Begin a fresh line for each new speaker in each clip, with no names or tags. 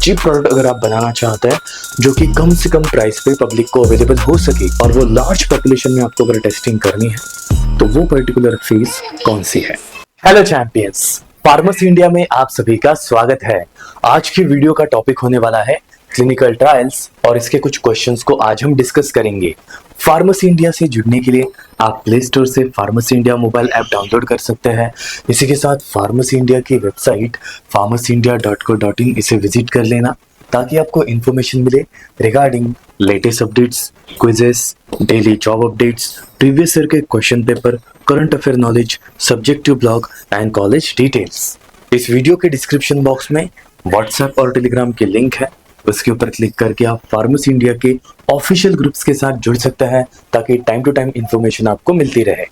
Cheap product अगर आप बनाना चाहते हैं जो कि कम से कम प्राइस पे पब्लिक को अवेलेबल हो सके और वो लार्ज पॉपुलेशन में आपको अगर टेस्टिंग करनी है तो वो पर्टिकुलर फेज कौन सी है। हेलो चैंपियंस, फार्मेसी इंडिया में आप सभी का स्वागत है। आज की वीडियो का टॉपिक होने वाला है क्लिनिकल ट्रायल्स और इसके कुछ क्वेश्चंस को आज हम डिस्कस करेंगे। फार्मेसी इंडिया से जुड़ने के लिए आप प्ले स्टोर से pharmacy India mobile app download कर सकते हैं। इसी के साथ फार्मेसी इंडिया की वेबसाइट pharmacyindia.co.in इसे विजिट कर लेना ताकि आपको इन्फॉर्मेशन मिले regarding latest updates, quizzes, daily job updates, previous year के question paper, current affair knowledge, subjective blog and college details. इस वीडियो के डिस्क्रिप्शन बॉक्स में व्हाट्सएप और टेलीग्राम की लिंक है, उसके ऊपर क्लिक करके आप फार्मेसी इंडिया के ऑफिशियल ग्रुप्स के साथ जुड़ सकते हैं ताकि टाइम टू टाइम इंफॉर्मेशन आपको मिलती रहे।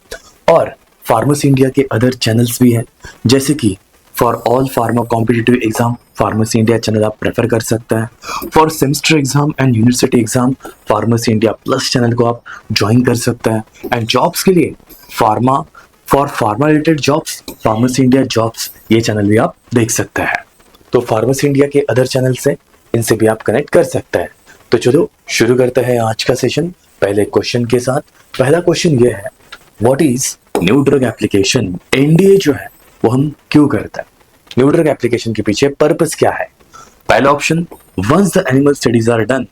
और फार्मेसी इंडिया के अदर चैनल्स भी हैं, जैसे कि for all pharma competitive exam pharmacy India channel आप प्रेफर कर सकते हैं। For semester exam and university exam pharmacy India plus channel को आप ज्वाइन कर सकते हैं। एंड जॉब्स के लिए pharma related jobs pharmacy India jobs ये चैनल भी आप देख सकते हैं। तो फार्मेसी इंडिया के अदर चैनल से इनसे भी आप कनेक्ट कर सकते हैं। तो चलो शुरू करते हैं आज का सेशन पहले क्वेश्चन के साथ। पहला क्वेश्चन ये है, what is new drug application? NDA जो है वो हम क्यों करते हैं? न्यू ड्रग एप्लीकेशन के पीछे पर्पस क्या है? पहला option, once the animal studies are done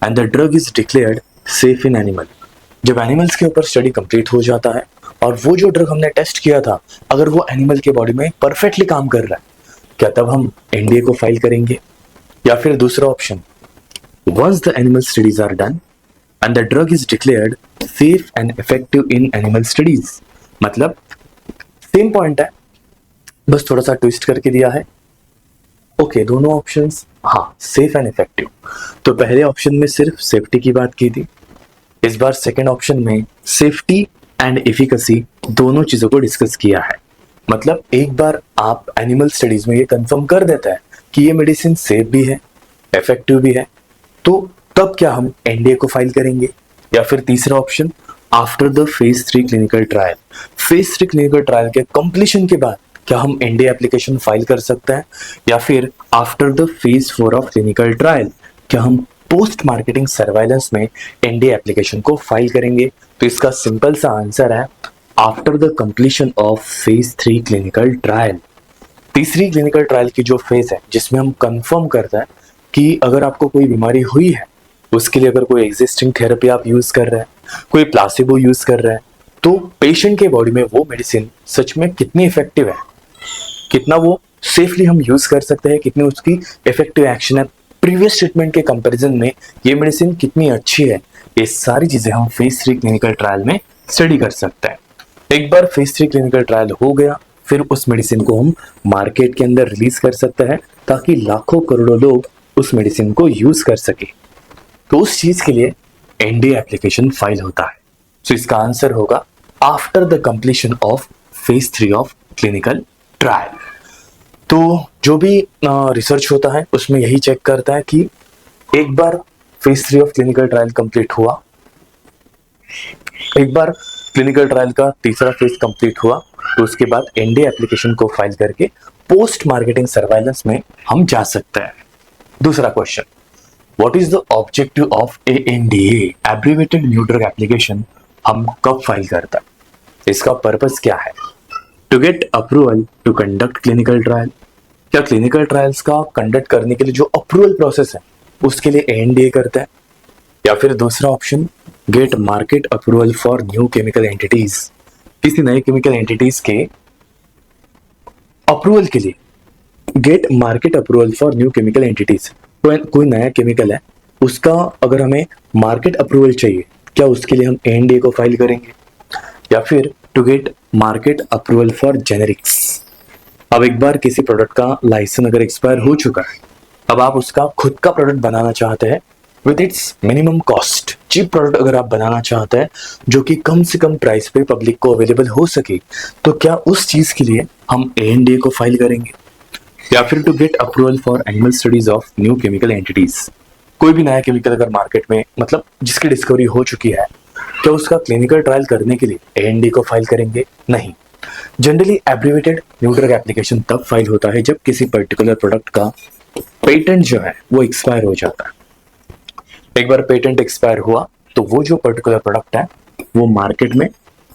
and the drug is declared safe in animal. जब एनिमल्स के ऊपर स्टडी कंप्लीट हो जाता है और वो जो ड्रग हमने टेस्ट किया था अगर वो एनिमल के बॉडी में परफेक्टली काम कर रहा है, क्या तब हम एनडीए को फाइल करेंगे? या फिर दूसरा option, once the animal studies are done and the drug is declared safe and effective in animal studies. मतलब सेम पॉइंट है, बस थोड़ा सा ट्विस्ट करके दिया है। ओके, दोनों ऑप्शंस हाँ सेफ एंड इफेक्टिव। तो पहले ऑप्शन में सिर्फ सेफ्टी की बात की थी, इस बार सेकेंड ऑप्शन में सेफ्टी एंड एफिकेसी दोनों चीजों को डिस्कस किया है। मतलब एक बार आप एनिमल स्टडीज में ये कंफर्म कर देता है कि ये मेडिसिन सेफ भी है, इफेक्टिव भी है, तो तब क्या हम एनडीए को फाइल करेंगे? या फिर तीसरा option, after the phase 3 clinical trial, phase 3 clinical trial के कंप्लीशन के बाद क्या हम एनडीए एप्लीकेशन फाइल कर सकते हैं? या फिर after the phase 4 of clinical trial क्या हम पोस्ट मार्केटिंग सर्वाइलेंस में एनडीए एप्लीकेशन को फाइल करेंगे? तो इसका सिंपल सा आंसर है after the completion of phase 3 clinical trial. तीसरी क्लिनिकल ट्रायल की जो फेज है जिसमें हम कंफर्म करते हैं कि अगर आपको कोई बीमारी हुई है, उसके लिए अगर कोई एग्जिस्टिंग थेरेपी आप यूज कर रहे हैं, कोई प्लासिबो यूज कर रहे हैं, तो पेशेंट के बॉडी में वो मेडिसिन सच में कितनी इफेक्टिव है, कितना वो सेफली हम यूज कर सकते हैं, कितनी उसकी इफेक्टिव एक्शन है, प्रीवियस ट्रीटमेंट के कंपैरिजन में ये मेडिसिन कितनी अच्छी है, ये सारी चीजें हम फेज 3 क्लिनिकल ट्रायल में स्टडी कर सकते हैं। एक बार फेज 3 क्लिनिकल ट्रायल हो गया फिर उस मेडिसिन को हम मार्केट के अंदर रिलीज कर सकते हैं ताकि लाखों करोड़ों लोग उस मेडिसिन को यूज कर सके। तो उस चीज के लिए एनडीए एप्लीकेशन फाइल होता है। तो इसका आंसर होगा after the completion of phase 3 of clinical trial. तो जो भी रिसर्च होता है उसमें यही चेक करता है कि एक बार phase 3 of clinical trial complete हुआ, एक बार क्लिनिकल ट्रायल का तीसरा फेज कंप्लीट हुआ, तो उसके बाद एनडीए एप्लीकेशन को फाइल करके पोस्ट मार्केटिंग सर्वाइलेंस में हम जा सकते हैं। दूसरा question, what is the objective of NDA abbreviated new drug application? हम कब फाइल करते हैं, इसका पर्पस क्या है? To get approval to conduct clinical trial, क्या क्लिनिकल ट्रायल्स का कंडक्ट करने के लिए जो अप्रूवल प्रोसेस है उसके लिए एनडीए करते हैं? या फिर दूसरा option, get market approval for new chemical entities, किसी नए केमिकल एंटिटीज के अप्रूवल के लिए get market approval for new chemical entities. कोई नया केमिकल है उसका अगर हमें मार्केट अप्रूवल चाहिए, क्या उसके लिए हम एनडीए को फाइल करेंगे? या फिर to get market approval for generics, अब एक बार किसी प्रोडक्ट का लाइसेंस अगर एक्सपायर हो चुका है, अब आप उसका खुद का प्रोडक्ट बनाना चाहते हैं with its minimum cost, cheap product अगर आप बनाना चाहते हैं जो कि कम से कम प्राइस पे पब्लिक को अवेलेबल हो सके, तो क्या उस चीज के लिए हम एनडीए को फाइल करेंगे? या फिर to get approval for animal studies of new chemical entities, कोई भी नया केमिकल अगर मार्केट में मतलब जिसकी डिस्कवरी हो चुकी है, क्या उसका क्लिनिकल ट्रायल करने के लिए एएनडी को फाइल करेंगे? नहीं। Generally abbreviated new drug application तब फाइल होता है जब किसी पर्टिकुलर प्रोडक्ट का पेटेंट जो है वो एक्सपायर हो जाता है। एक बार पेटेंट एक्सपायर हुआ तो वो जो पर्टिकुलर प्रोडक्ट है वो मार्केट में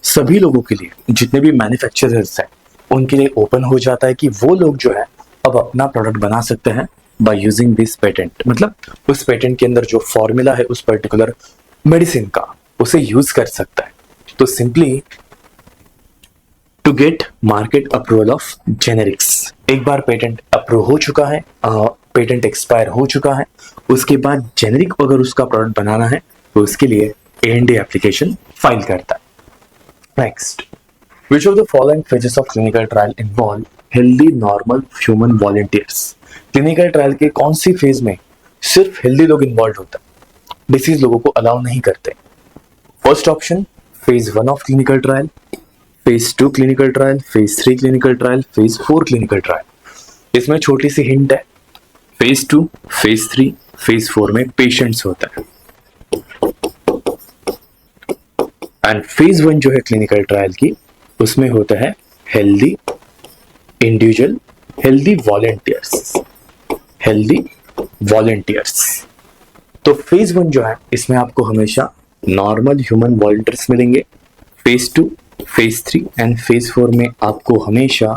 सभी लोगों के लिए, जितने भी मैन्युफैक्चरर्स हैं उनके लिए ओपन हो जाता है कि वो लोग जो है अब अपना प्रोडक्ट बना सकते हैं बाय यूजिंग दिस पेटेंट। मतलब उस पेटेंट के अंदर जो फॉर्मूला है उस पर्टिकुलर मेडिसिन का, उसे यूज कर सकता है। तो simply to get market approval of generics, एक बार पेटेंट अप्रूव हो चुका है, पेटेंट एक्सपायर हो चुका है, उसके बाद जेनेरिक अगर उसका प्रोडक्ट बनाना है तो उसके लिए ANDA एप्लीकेशन फाइल करता है। Next, which of the following phases of clinical trial involve healthy normal human volunteers? Clinical trial के कौन सी फेज में सिर्फ हेल्दी लोग इन्वॉल्व होता है, डिसीज लोगों को अलाउ नहीं करते? First option phase 1 of clinical trial, phase 2 clinical trial, phase 3 clinical trial, phase 4 clinical trial. इसमें छोटी सी हिंट है, फेज 2, फेज 3, फेज 4 में पेशेंट्स होता है, एंड फेज 1 जो है क्लिनिकल ट्रायल की उसमें होता है healthy individual, healthy volunteers, healthy volunteers. तो फेज 1 जो है इसमें आपको हमेशा नॉर्मल ह्यूमन वॉलेंटियर्स मिलेंगे। फेज 2, फेज 3 एंड फेज 4 में आपको हमेशा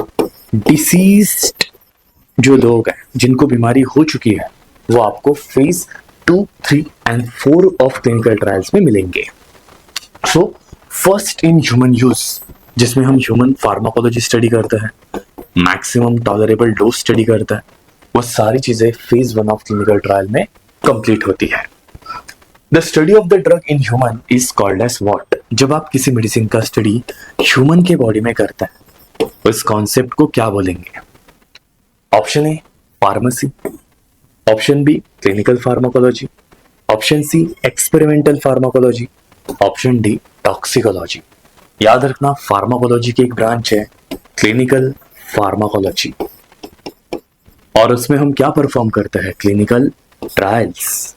डिसीज्ड जो लोग हैं, जिनको बीमारी हो चुकी है, वो आपको phase 2, 3 and 4 of clinical trials में मिलेंगे। So first in human use, जिसमें हम ह्यूमन फार्माकोलॉजी स्टडी करते हैं, मैक्सिमम टॉलरेबल डोज स्टडी करता है, वो सारी चीजें फेज 1 ऑफ क्लिनिकल ट्रायल में कंप्लीट होती है। The study of the drug in human is called as what? जब आप किसी मेडिसिन का स्टडी ह्यूमन के बॉडी में करते हैं उस कॉन्सेप्ट को क्या बोलेंगे? Option A pharmacy, option B clinical pharmacology, option C experimental pharmacology, option D toxicology. याद रखना, फार्माकोलॉजी की एक ब्रांच है क्लिनिकल फार्माकोलॉजी, और उसमें हम क्या परफॉर्म करते हैं? Clinical trials.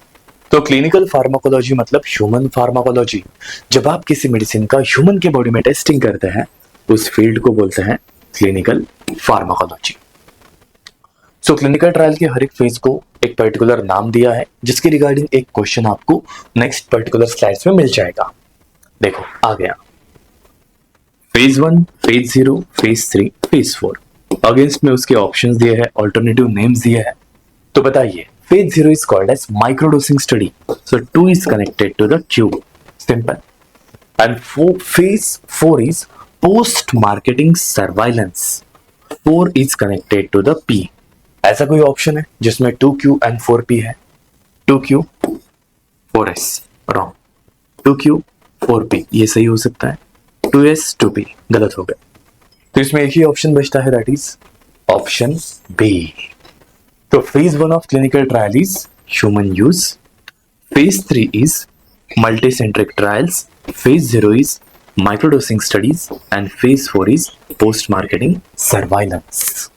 तो क्लिनिकल फार्माकोलॉजी मतलब ह्यूमन फार्माकोलॉजी। जब आप किसी मेडिसिन का ह्यूमन के बॉडी में टेस्टिंग करते हैं उस फील्ड को बोलते हैं clinical pharmacology. So clinical trial के हर एक फेज को एक पर्टिकुलर नाम दिया है, जिसके रिगार्डिंग एक क्वेश्चन आपको नेक्स्ट पर्टिकुलर स्लाइड्स में मिल जाएगा। देखो आ गया, phase 1, phase 0, phase 3, phase 4। Against में उसके ऑप्शंस दिए हैं, अल्टरनेटिव नेम्स दिए हैं। तो बताइए, phase 0 is called as microdosing study, so 2 is connected to the Q, simple, and phase 4 is post marketing surveillance, 4 is connected to the P। ऐसा कोई ऑप्शन है जिसमें 2Q and 4P है? 2Q 4S wrong, 2Q 4P ये सही हो सकता है, 2S 2P गलत हो गया। तो इसमें एक ही ऑप्शन बचता है, दैट इज ऑप्शन बी। तो phase 1 of clinical trial is human use, phase 3 is multicentric trials, phase 0 is microdosing studies and phase 4 is post marketing surveillance.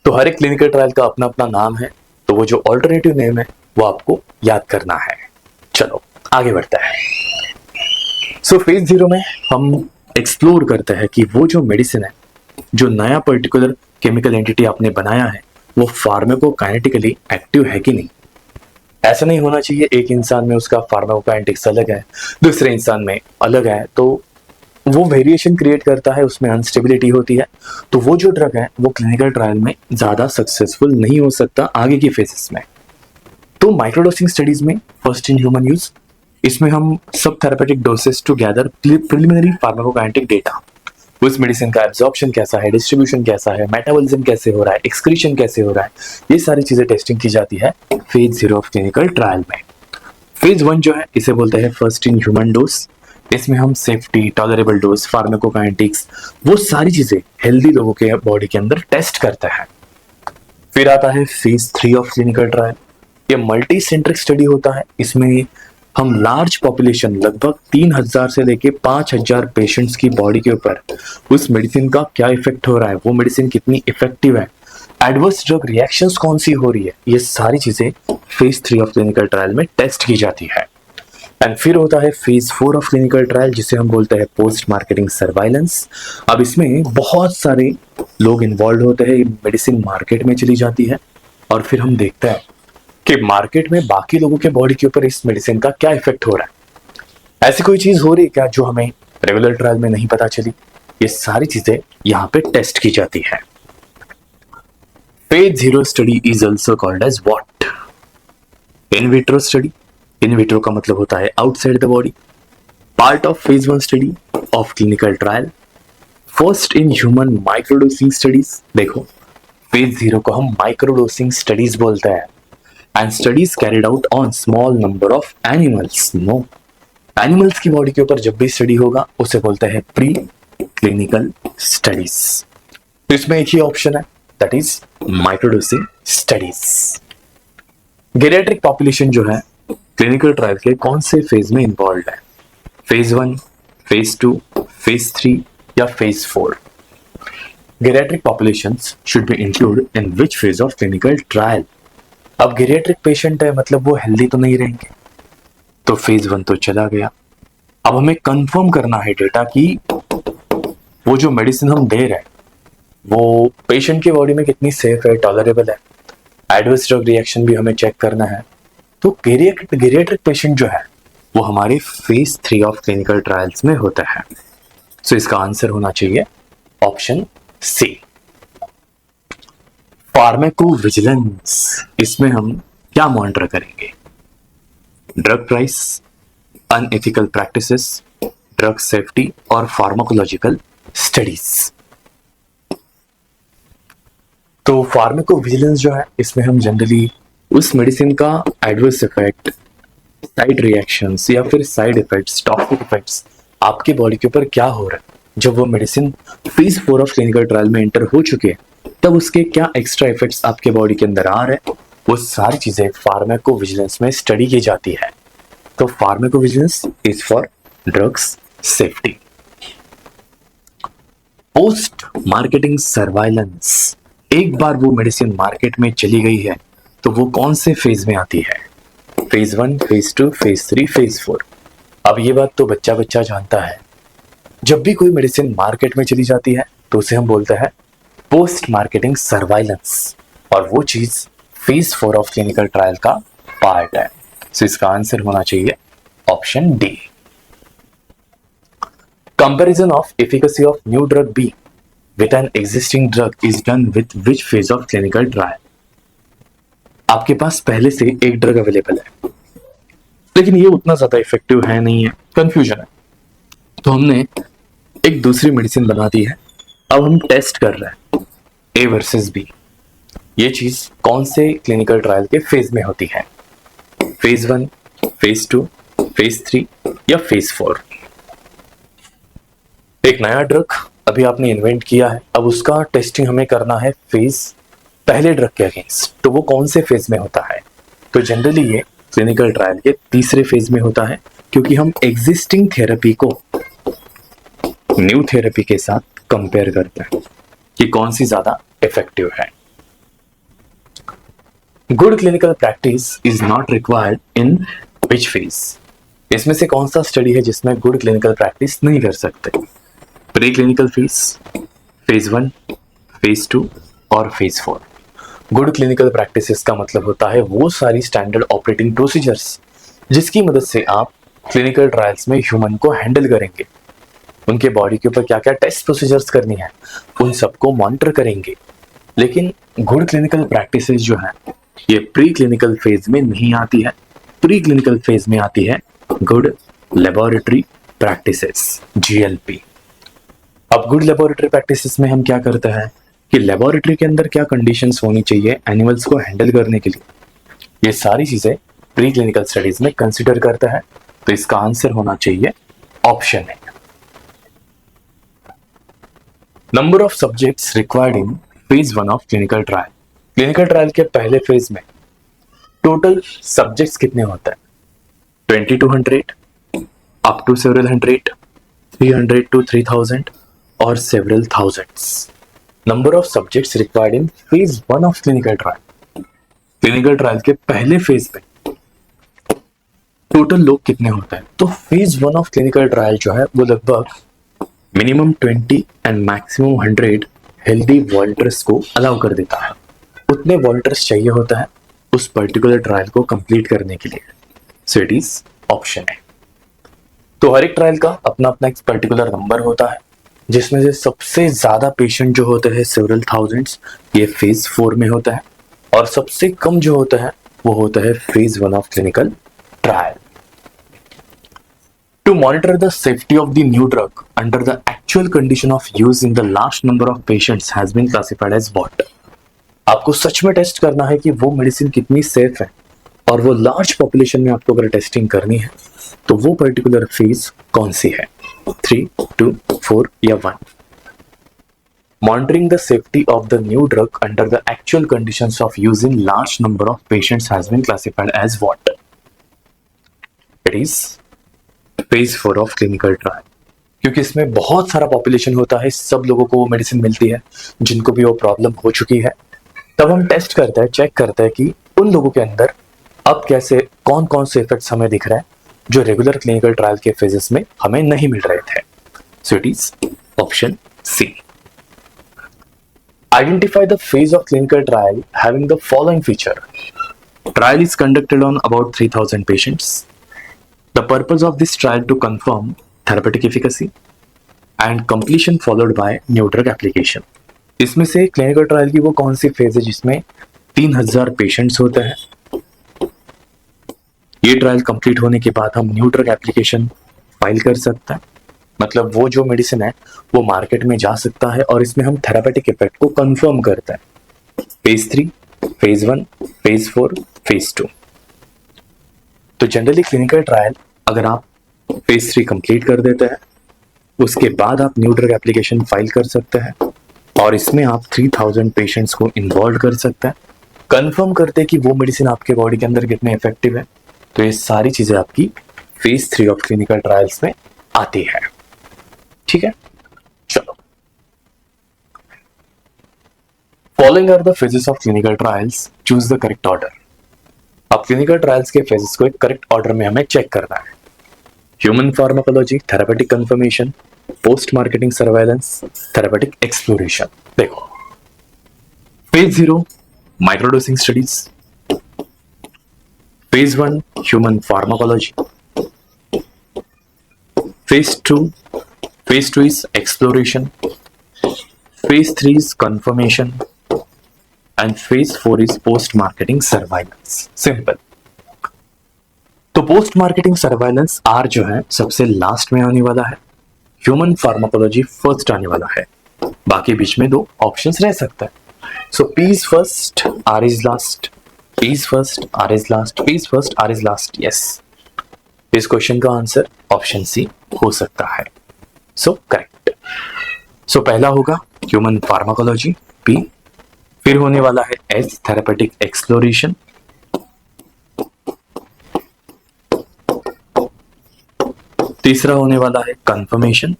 तो हर एक क्लिनिकल ट्रायल का अपना अपना नाम है, तो वो जो ऑल्टरनेटिव नेम है वो आपको याद करना है। चलो आगे बढ़ता है। सो फेज 0 में हम एक्सप्लोर करते हैं कि वो जो मेडिसिन है, जो नया पर्टिकुलर केमिकल एंटिटी आपने बनाया है, वो फार्माकोकाइनेटिकली एक्टिव है कि नहीं। ऐसा नहीं होना चाहिए एक इंसान में उसका फार्माकोकाइनेटिक्स अलग है, दूसरे इंसान में अलग है, तो वो वेरिएशन क्रिएट करता है, उसमें अनस्टेबिलिटी होती है। तो वो जो ड्रग है वो क्लिनिकल ट्रायल में ज़्यादा सक्सेसफुल नहीं हो सकता आगे की फेजेस में। तो माइक्रोडोसिंग स्टडीज में फर्स्ट इन ह्यूमन यूज, इसमें हम sub therapeutic doses to gather preliminary pharmacokinetic data, उस मेडिसिन का एब्जॉर्प्शन कैसा है, डिस्ट्रीब्यूशन कैसा है, मेटाबॉलिज्म कैसे हो रहा है, एक्सक्रीशन कैसे हो रहा है, ये सारी चीजें टेस्टिंग की जाती है फेज 0 ऑफ क्लिनिकल ट्रायल में। फेज 1 जो है इसे बोलते हैं फर्स्ट इन ह्यूमन डोज। इसमें हम सेफ्टी, टॉलरेबल डोज, फार्माकोकाइनेटिक्स, वो सारी चीजें हेल्दी लोगों के बॉडी के अंदर टेस्ट करते हैं। फिर आता है फेज 3 ऑफ क्लिनिकल ट्रायल। ये मल्टी सेंट्रिक स्टडी होता है, इसमें हम लार्ज पॉपुलेशन लगभग 3000 से लेके 5000 पेशेंट्स की बॉडी के ऊपर उस मेडिसिन का क्या इफेक्ट हो रहा है, वो मेडिसिन कितनी इफेक्टिव है, एडवर्स ड्रग रिएक्शंस कौन सी हो रही है, ये सारी चीजें फेज 3 ऑफ क्लिनिकल ट्रायल में टेस्ट की जाती है। एंड फिर होता है फेज 4 ऑफ क्लिनिकल ट्रायल, जिसे हम बोलते हैं पोस्ट मार्केटिंग सर्वाइलेंस। अब इसमें बहुत सारे लोग इन्वॉल्व होते हैं, मेडिसिन मार्केट में चली जाती है, और फिर हम देखते हैं कि मार्केट में बाकी लोगों के बॉडी के ऊपर इस मेडिसिन का क्या इफेक्ट हो रहा है। ऐसी कोई चीज हो रही है क्या जो हमें रेगुलर ट्रायल में नहीं पता चली? ये सारी चीजें यहाँ पे टेस्ट की जाती है। Phase 0 study is also called as what? In vitro study. In vitro का मतलब होता है outside the body. Part of phase 1 study of clinical trial. First in human microdosing studies. देखो, फेज 0 को हम माइक्रोडोसिंग स्टडीज बोलते हैं। And studies carried out on small number of animals. No, animals की बॉडी के ऊपर जब भी स्टडी होगा उसे बोलते हैं प्री क्लिनिकल स्टडीज। तो इसमें एक ही ऑप्शन है, that is microdosing studies. गेरियाट्रिक population जो है क्लिनिकल ट्रायल के कौन से फेज में इन्वॉल्व है? फेज 1, फेज 2, फेज 3 या phase 4? Geriatric populations should be include in which phase of clinical trial? अब गेरियाट्रिक पेशेंट है मतलब वो हेल्दी तो नहीं रहेंगे, तो फेज 1 तो चला गया। अब हमें कंफर्म करना है डेटा कि वो जो मेडिसिन हम दे रहे हैं वो पेशेंट की बॉडी में कितनी सेफ है, टॉलरेबल है। एडवर्स ड्रग रिएक्शन भी हमें चेक करना है। तो गेरियाट्रिक पेशेंट जो है वो हमारे फेज 3 ऑफ क्लिनिकल ट्रायल्स में होता है। सो इसका आंसर होना चाहिए ऑप्शन सी, फार्माकोविजिलेंस। इसमें हम क्या मॉनिटर करेंगे? Drug price, unethical practices, drug safety और फार्माकोलॉजिकल स्टडीज। तो फार्माकोविजिलेंस जो है इसमें हम जनरली उस मेडिसिन का एडवर्स इफेक्ट, साइड रिएक्शंस या फिर साइड इफेक्ट्स, टॉक्सिक इफेक्ट्स आपके बॉडी के ऊपर क्या हो रहा है जब वो medicine phase 4 of clinical trial में एंटर हो चुके हैं, तब उसके क्या एक्स्ट्रा इफेक्ट्स आपके बॉडी के अंदर आ रहे हैं, वो सारी चीजें फार्माकोविजिलेंस में स्टडी की जाती है। तो pharmacovigilance is for drugs safety. Post marketing surveillance. एक बार वो मेडिसिन मार्केट में चली गई है तो वो कौन से फेज में आती है? Phase 1, phase 2, phase 3, phase 4। अब ये बात तो बच्चा बच्चा जानता है, जब भी कोई मेडिसिन मार्केट में चली जाती है तो उसे हम बोलते हैं पोस्ट मार्केटिंग सर्वाइलेंस, और वो चीज फेज 4 ऑफ क्लिनिकल ट्रायल का पार्ट है। सो इसका आंसर होना चाहिए option D. Comparison of efficacy of new drug B with an existing drug is done with which phase of clinical trial? आपके पास पहले से एक ड्रग अवेलेबल है लेकिन ये उतना ज्यादा इफेक्टिव है नहीं है, कंफ्यूजन है, तो हमने एक दूसरी मेडिसिन बना दी है। अब हम टेस्ट कर रहे हैं ए वर्सेस बी। ये चीज कौन से क्लिनिकल ट्रायल के फेज में होती है? फेज 1, फेज 2, फेज 3 या फेज 4? एक नया ड्रग अभी आपने इन्वेंट किया है, अब उसका टेस्टिंग हमें करना है फेज पहले ड्रग के अगेंस्ट, तो वो कौन से फेज में होता है? तो जनरली ये क्लिनिकल ट्रायल के तीसरे फेज में होता है, क्योंकि हम एग्जिस्टिंग थेरेपी को न्यू थेरेपी के साथ कंपेयर करते हैं कि कौन सी ज्यादा इफेक्टिव है। Good clinical practice is not required in which phase? इसमें से कौन सा स्टडी है जिसमें गुड क्लिनिकल प्रैक्टिस नहीं कर सकते? Pre clinical phase, phase 1, phase 2 और फेज 4। गुड क्लिनिकल प्रैक्टिसेस का मतलब होता है वो सारी स्टैंडर्ड ऑपरेटिंग प्रोसीजर्स जिसकी मदद से आप क्लिनिकल ट्रायल्स में ह्यूमन को हैंडल करेंगे, उनके बॉडी के ऊपर क्या क्या टेस्ट प्रोसीजर्स करनी है उन सबको मॉनिटर करेंगे। लेकिन गुड क्लिनिकल प्रैक्टिसेस जो है ये प्री क्लिनिकल फेज में नहीं आती है। प्री क्लिनिकल फेज में आती है गुड लेबोरेटरी प्रैक्टिसेस, GLP। अब गुड लेबोरेटरी प्रैक्टिसेस में हम क्या करते हैं कि लेबोरेटरी के अंदर क्या कंडीशंस होनी चाहिए एनिमल्स को हैंडल करने के लिए, ये सारी चीजें प्री क्लिनिकल स्टडीज में कंसिडर करता है। तो इसका आंसर होना चाहिए ऑप्शन है। Number of subjects required in phase 1 of clinical trial. Clinical trial के पहले फेज में टोटल सब्जेक्ट्स कितने होते हैं? 20 to 100, up to several 100, 300 to 3000 और several thousands. Number of subjects required in phase 1 of clinical trial. Clinical trial के पहले phase में टोटल लोग कितने होते हैं? तो फेज 1 ऑफ क्लिनिकल ट्रायल जो है वो लगभग minimum 20 and maximum 100 healthy volunteers को अलाउ कर देता है। उतने वॉलंटियर्स चाहिए होता है उस पर्टिकुलर ट्रायल को कंप्लीट करने के लिए। सो इट इज ऑप्शन है। तो हर एक ट्रायल का अपना अपना एक पर्टिकुलर नंबर होता है, जिसमें से सबसे ज्यादा पेशेंट जो होते हैं सेवरल थाउजेंड्स, ये फेज 4 में होता है, और सबसे कम जो होता है वो होता है phase 1 of clinical trial. To monitor the safety of the new drug under the actual condition of use in the large number of patients has been classified as what? आपको सच में टेस्ट करना है कि वो मेडिसिन कितनी safe है, और वो लार्ज पॉपुलेशन में आपको अगर टेस्टिंग करनी है तो वो पर्टिकुलर फेज कौन सी है? 3, 2, 4 या 1? Monitoring the safety of the new drug under the actual conditions of use in large number of patients has been classified as what? It is phase 4 of clinical trial, क्योंकि इसमें बहुत सारा population होता है, सब लोगों को वो मेडिसिन मिलती है जिनको भी वो प्रॉब्लम हो चुकी है। तब हम टेस्ट करते हैं, चेक करते हैं कि उन लोगों के अंदर अब कैसे कौन कौन से इफेक्ट्स हमें दिख रहे हैं जो रेगुलर क्लिनिकल ट्रायल के फेजेस में हमें नहीं मिल रहे थे। So it is option C. Identify the phase of clinical trial having the following feature. Trial is conducted on about 3000 patients. The purpose of this trial to confirm therapeutic efficacy and completion followed by new drug application. इसमें से clinical trial की वो कौन सी phase है जिसमें 3000 patients होते हैं? ये ट्रायल कंप्लीट होने के बाद हम न्यू ड्रग एप्लीकेशन फाइल कर सकते हैं, मतलब वो जो मेडिसिन है वो मार्केट में जा सकता है, और इसमें हम थेरापेटिक इफेक्ट को कंफर्म करते हैं। Phase 3, phase 1, phase 4, phase 2। तो जनरली क्लिनिकल ट्रायल अगर आप फेज 3 कंप्लीट कर देते हैं, उसके बाद आप न्यू ड्रग एप्लीकेशन फाइल कर सकते हैं, और इसमें आप 3000 पेशेंट्स को इन्वॉल्व कर सकते हैं, कंफर्म करते हैं कि वो मेडिसिन आपके बॉडी के अंदर कितने इफेक्टिव है। तो ये सारी चीजें आपकी फेज 3 ऑफ क्लिनिकल ट्रायल्स में आती है। ठीक है, चलो। Following are the phases of clinical trials, choose the correct order. अब क्लिनिकल ट्रायल्स के फेजेस को एक करेक्ट ऑर्डर में हमें चेक करना है। Human pharmacology, therapeutic confirmation, post marketing surveillance, therapeutic exploration. देखो, phase 0 microdosing studies, phase 1 human pharmacology, phase 2 is exploration, phase 3 is confirmation, and phase 4 is post marketing surveillance. Simple. तो post marketing surveillance R जो है सबसे last में आने वाला है, human pharmacology first आने वाला है, बाकी बीच में 2 ऑप्शंस रह सकता है। So P is first, R is last, P is first, R is last, P is first, R is last. Yes, इस क्वेश्चन का आंसर ऑप्शन सी हो सकता है। So correct. सो पहला होगा ह्यूमन फार्माकोलॉजी, पी, फिर होने वाला है एस थेरापेटिक एक्सप्लोरेशन, तीसरा होने वाला है confirmation,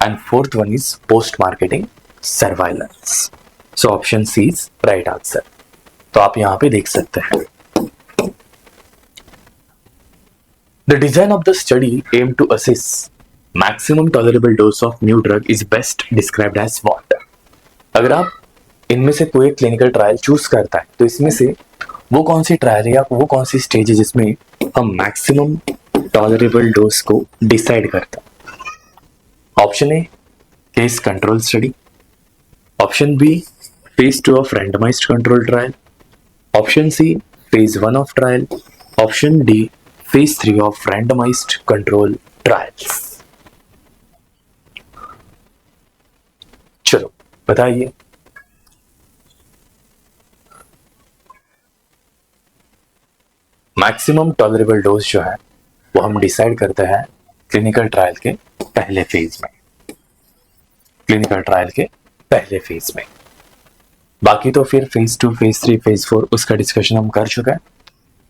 and fourth one is post marketing surveillance. So option C is right answer. तो आप यहां पे देख सकते हैं। The design of the study aim to assess maximum tolerable dose of new drug is best described as what. अगर आप इनमें से कोई क्लिनिकल ट्रायल चूज करता है तो इसमें से वो कौन सी ट्रायल है या वो कौन सी स्टेज है जिसमें हम मैक्सिमम टॉलरेबल डोज को डिसाइड करता है? Option A case control study, option B phase 2 of randomised control trial, option C phase 1 of trial, option D phase 3 of randomised control trials. चलो बताइए। मैक्सिमम टॉलरेबल डोज जो है वो हम decide करते हैं क्लिनिकल ट्रायल के पहले फेज में, क्लिनिकल ट्रायल के पहले फेज में। बाकी तो फिर फेज 2, फेज 3, फेज 4 उसका डिस्कशन हम कर चुके हैं।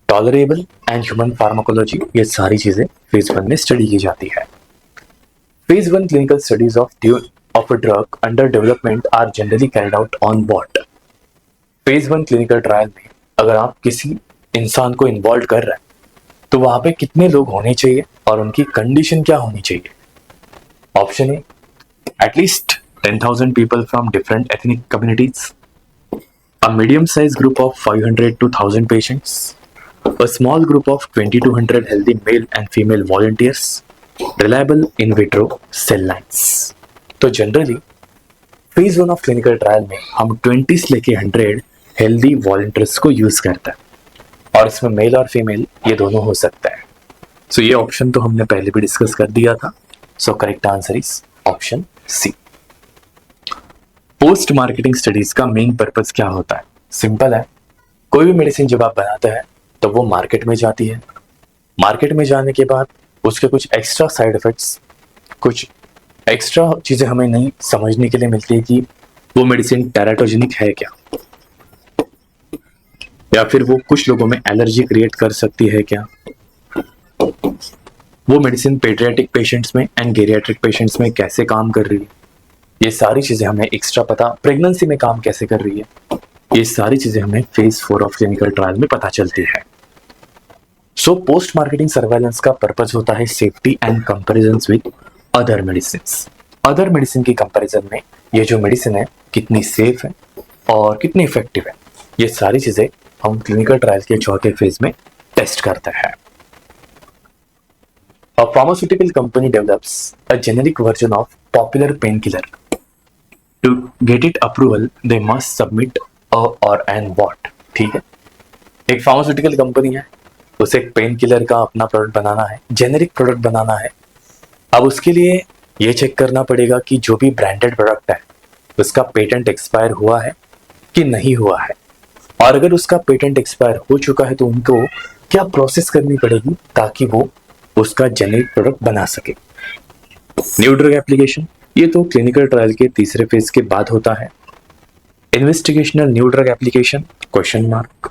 टॉलरेबल एंड ह्यूमन फार्माकोलॉजी ये सारी चीजें फेज 1 में स्टडी की जाती है। Phase 1 clinical studies of a drug under development are generally carried out on what. Phase 1 clinical trial में अगर आप किसी इंसान को इन्वॉल्व कर रहे हैं तो वहां पे कितने लोग होने चाहिए और उनकी कंडीशन क्या होनी चाहिए? Option A at least 10,000 people from different ethnic communities, A medium-sized group of 500 to 1000 patients, a small group of 20 to 100 healthy male and female volunteers, reliable in vitro cell lines. तो generally phase 1 of clinical trial में हम 20 लेके 100 healthy volunteers को use करते हैं और इसमें mail और फीमेल ये दोनों हो सकता है. सो ये ऑप्शन तो हमने पहले भी डिस्कस कर दिया था. So correct answer is option C. Post marketing studies का मेन पर्पस क्या होता है? सिंपल है. कोई भी मेडिसिन जब आप बनाते हैं तो वो मार्केट में जाती है. मार्केट में जाने के बाद उसके कुछ एक्स्ट्रा साइड इफेक्ट्स, कुछ एक्स्ट्रा चीजें हमें नहीं समझने के लिए मिलती है कि वो मेडिसिन टेराटोजेनिक है क्या, या फिर वो कुछ लोगों में एलर्जी क्रिएट कर सकती है क्या, वो मेडिसिन पेडियाट्रिक पेशेंट्स में एंड गेरियाट्रिक पेशेंट्स में कैसे काम कर रही है, ये सारी चीजें हमें एक्स्ट्रा पता, प्रेगनेंसी में काम कैसे कर रही है, ये सारी चीजें हमें फेज 4 ऑफ क्लिनिकल ट्रायल में पता चलती है. सो पोस्ट मार्केटिंग सर्वेलेंस का पर्पस होता है safety and comparisons with other medicine. Other medicine की कंपैरिजन में ये जो मेडिसिन है कितनी सेफ है और कितनी इफेक्टिव है, ये सारी चीजें हम क्लिनिकल ट्रायल के चौथे फेज में टेस्ट करते हैं. A pharmaceutical company develops a generic version of popular painkiller. To get it approval, they must submit a or an what. ठीक है, एक फार्मास्यूटिकल कंपनी है, उसे एक पेन किलर का अपना प्रोडक्ट बनाना है, जेनेरिक प्रोडक्ट बनाना है. अब उसके लिए ये चेक करना पड़ेगा कि जो भी ब्रांडेड प्रोडक्ट है उसका पेटेंट एक्सपायर हुआ है कि नहीं हुआ है, और अगर उसका पेटेंट एक्सपायर हो चुका है तो उनको क्या प्रोसेस करनी पड़ेगी ताकि वो उसका जेनेरिक प्रोडक्ट बना सके. न्यू ड्रग एप्लीकेशन, ये तो क्लिनिकल ट्रायल के तीसरे फेज के बाद होता है. Investigational new drug application question mark.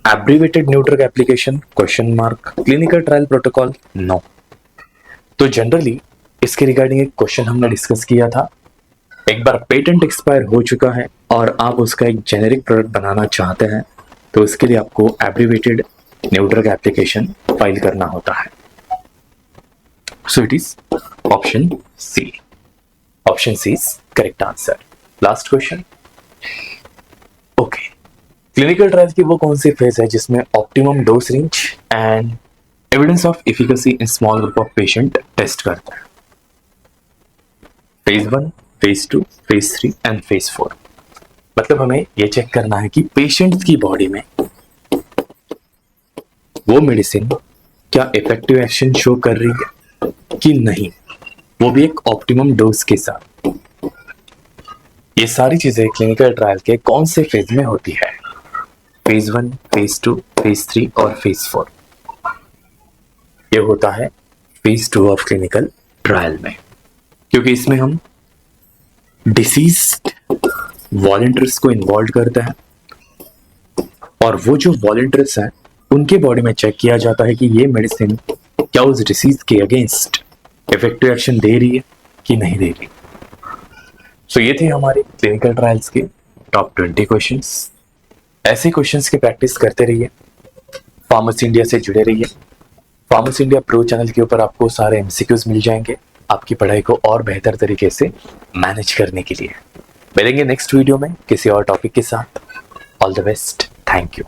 Abbreviated new drug application question mark. Clinical trial protocol no. तो जनरली इसके रिगार्डिंग एक क्वेश्चन हमने डिस्कस किया था. एक बार पेटेंट एक्सपायर हो चुका है और आप उसका एक जेनेरिक प्रोडक्ट बनाना चाहते हैं तो उसके लिए आपको abbreviated new drug application file करना होता है. So it is option C. Option C is correct answer. Last question. Okay, clinical trial की वो कौन सी फेज है जिसमें optimum dose range and evidence of efficacy in small group of patient test करता है? Phase 1, phase 2, phase 3 and phase 4. मतलब हमें यह चेक करना है कि पेशेंट्स की बॉडी में वो मेडिसिन क्या इफेक्टिव एक्शन शो कर रही है कि नहीं, वो भी एक ऑप्टिमम डोज के साथ. ये सारी चीजें क्लिनिकल ट्रायल के कौन से फेज में होती है? फेज 1, फेज 2, फेज 3 और फेज 4. ये होता है फेज 2 ऑफ क्लिनिकल ट्रायल में, क्योंकि इसमें हम डिसीज्ड वॉलंटियर्स को इन्वॉल्व करते हैं और वो जो वॉलंटियर्स हैं उनके बॉडी में चेक किया जाता है कि ये मेडिसिन क्या उस डिसीज के अगेंस्ट इफेक्टिव एक्शन दे रही है कि नहीं दे रही. सो ये थे हमारे क्लिनिकल ट्रायल्स के टॉप 20 क्वेश्चंस. ऐसे क्वेश्चंस की प्रैक्टिस करते रहिए, फार्मेसी इंडिया से जुड़े रहिए. फार्मेसी इंडिया प्रो चैनल के ऊपर आपको सारे एमसीक्यूज मिल जाएंगे आपकी पढ़ाई को और बेहतर तरीके से मैनेज करने के लिए. मिलेंगे नेक्स्ट वीडियो में किसी और टॉपिक के साथ. All the best. Thank you.